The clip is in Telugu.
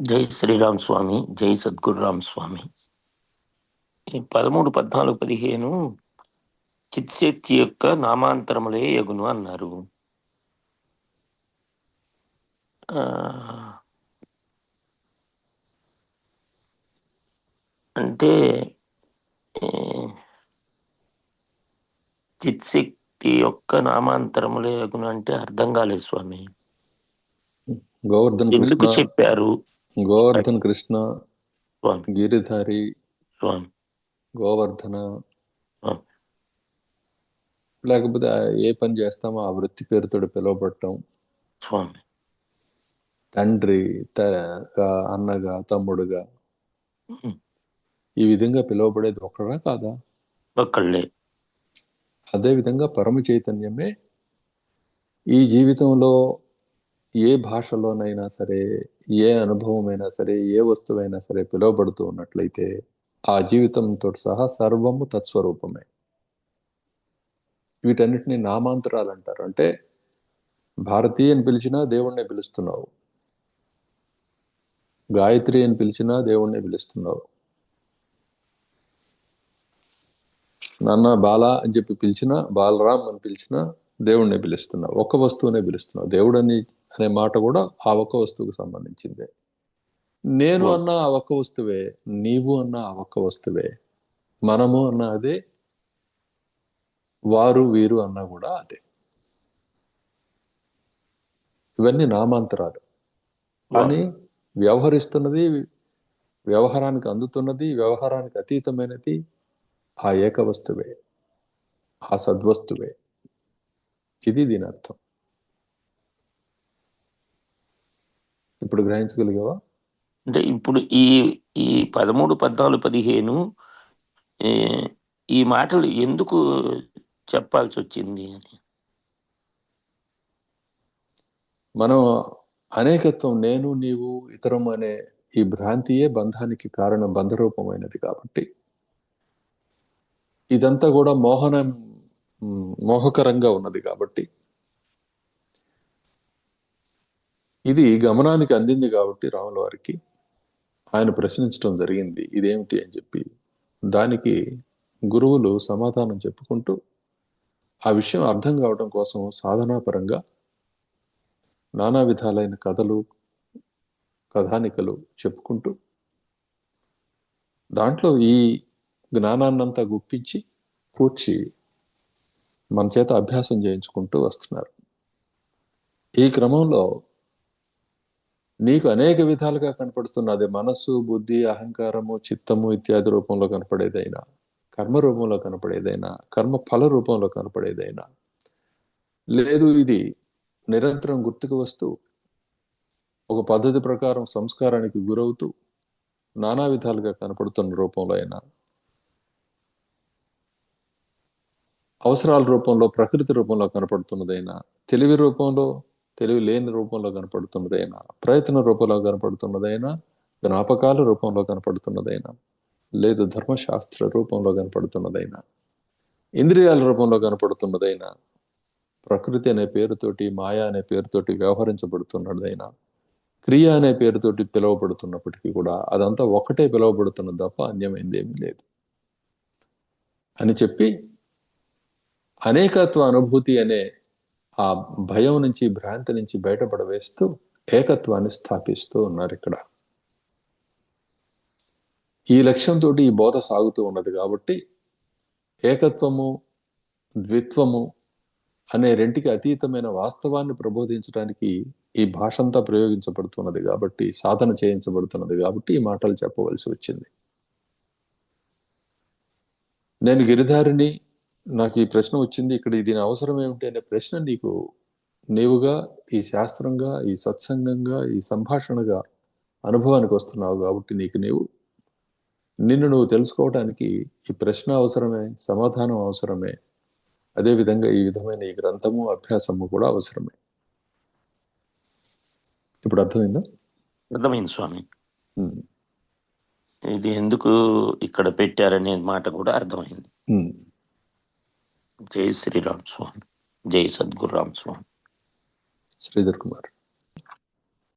జై శ్రీరామ్ స్వామి, జై సద్గురురామ్ స్వామి. ఈ 13, 14, 15 చిత్శక్తి యొక్క నామాంతరములే యగును అన్నారు. అంటే చిత్శక్తి యొక్క నామాంతరములే యగును అంటే అర్థం కాలేదు స్వామి. గోవర్ధన్ ఎందుకు కృష్ణ చెప్పారు? గోవర్ధన్ కృష్ణ స్వామి, గిరిధారి స్వామి, గోవర్ధన స్వామి, లేకపోతే ఏ పని చేస్తామో ఆ వృత్తి పేరుతో పిలువబడటం, స్వామి, తండ్రి, అన్నగా, తమ్ముడుగా ఈ విధంగా పిలువబడేది ఒకరా కాదా? ఒక్కళ్ళే. అదే విధంగా పరమ చైతన్యమే ఈ జీవితంలో ఏ భాషలోనైనా సరే, ఏ అనుభవమైనా సరే, ఏ వస్తువైనా సరే పిలువబడుతూ ఉన్నట్లయితే ఆ జీవితంతో సహా సర్వము తత్స్వరూపమే. వీటన్నిటిని నామాంతరాలు అంటారు. అంటే భారతీయ అని పిలిచినా దేవుణ్ణే పిలుస్తున్నావు, గాయత్రి అని పిలిచినా దేవుణ్ణే పిలుస్తున్నావు, నాన్న బాల అని చెప్పి పిలిచినా, బాలరామ్ అని పిలిచినా దేవుణ్ణే పిలుస్తున్నావు, ఒక్క వస్తువునే పిలుస్తున్నావు. దేవుడని అనే మాట కూడా ఆ ఒక్క వస్తువుకు సంబంధించిందే. నేను అన్న ఆ ఒక్క వస్తువే, నీవు అన్న ఆ ఒక్క వస్తువే, మనము అన్న అదే, వారు వీరు అన్నా కూడా అదే. ఇవన్నీ నామాంతరాలు. కానీ వ్యవహరిస్తున్నది, వ్యవహారానికి అందుతున్నది, వ్యవహారానికి అతీతమైనది ఆ ఏక వస్తువే, ఆ సద్వస్తువే. ఇది దీని అర్థం. ఇప్పుడు గ్రహించగలిగావా? అంటే ఇప్పుడు ఈ ఈ 13, 14, 15 ఈ మాటలు ఎందుకు చెప్పాల్సి వచ్చింది అని? మనం అనేకత్వం, నేను నీవు ఇతరం అనే ఈ భ్రాంతియే బంధానికి కారణం, బంధరూపమైనది. కాబట్టి ఇదంతా కూడా మోహకరంగా ఉన్నది. కాబట్టి ఇది గమనానికి అందింది. కాబట్టి రాముల వారికి ఆయన ప్రశ్నించడం జరిగింది, ఇదేమిటి అని చెప్పి. దానికి గురువులు సమాధానం చెప్పుకుంటూ ఆ విషయం అర్థం కావడం కోసం సాధనాపరంగా నానా విధాలైన కథలు, కథానికలు చెప్పుకుంటూ దాంట్లో ఈ జ్ఞానాన్నంతా గుప్పించి కూర్చి మన చేత అభ్యాసం చేయించుకుంటూ వస్తున్నారు. ఈ క్రమంలో నీకు అనేక విధాలుగా కనపడుతున్నది, మనస్సు, బుద్ధి, అహంకారము, చిత్తము ఇత్యాది రూపంలో కనపడేదైనా, కర్మ రూపంలో కనపడేదైనా, కర్మ ఫల రూపంలో కనపడేదైనా, లేదు ఇది నిరంతరం గుర్తుకు వస్తూ ఒక పద్ధతి ప్రకారం సంస్కారానికి గురవుతూ నానా విధాలుగా కనపడుతున్న రూపంలో అయినా, అవసరాల రూపంలో, ప్రకృతి రూపంలో కనపడుతున్నదైనా, తెలివి రూపంలో, తెలివి లేని రూపంలో కనపడుతున్నదైనా, ప్రయత్న రూపంలో కనపడుతున్నదైనా, జ్ఞాపకాల రూపంలో కనపడుతున్నదైనా, లేదు ధర్మశాస్త్ర రూపంలో కనపడుతున్నదైనా, ఇంద్రియాల రూపంలో కనపడుతున్నదైనా, ప్రకృతి అనే పేరుతోటి, మాయా అనే పేరుతోటి వ్యవహరించబడుతున్నదైనా, క్రియ అనే పేరుతోటి పిలువబడుతున్నప్పటికీ కూడా అదంతా ఒకటే పిలువబడుతున్నది తప్ప అన్యమైంది ఏమీ లేదు అని చెప్పి అనేకత్వ అనుభూతి అనే ఆ భయం నుంచి, భ్రాంతి నుంచి బయటపడవేస్తూ ఏకత్వాన్ని స్థాపిస్తూ ఉన్నారు ఇక్కడ. ఈ లక్ష్యంతో ఈ బోధ సాగుతూ ఉన్నది. కాబట్టి ఏకత్వము, ద్విత్వము అనే రెంటికి అతీతమైన వాస్తవాన్ని ప్రబోధించడానికి ఈ భాష అంతా ప్రయోగించబడుతున్నది. కాబట్టి సాధన చేయించబడుతున్నది. కాబట్టి ఈ మాటలు చెప్పవలసి వచ్చింది. నేను గిరిధారిని, నాకు ఈ ప్రశ్న వచ్చింది, ఇక్కడ దీని అవసరం ఏమిటి అనే ప్రశ్న నీవుగా ఈ శాస్త్రంగా, ఈ సత్సంగంగా, ఈ సంభాషణగా అనుభవానికి వస్తున్నావు. కాబట్టి నిన్ను నువ్వు తెలుసుకోవటానికి ఈ ప్రశ్న అవసరమే, సమాధానం అవసరమే. అదేవిధంగా ఈ విధమైన ఈ గ్రంథము, అభ్యాసము కూడా అవసరమే. ఇప్పుడు అర్థమైందా? అర్థమైంది స్వామి. ఇది ఎందుకు ఇక్కడ పెట్టారనే మాట కూడా అర్థమైంది. జై శ్రీరామ్ స్వామి, జై సద్గురురామ్ స్వామి. శ్రీధర్ కుమార్.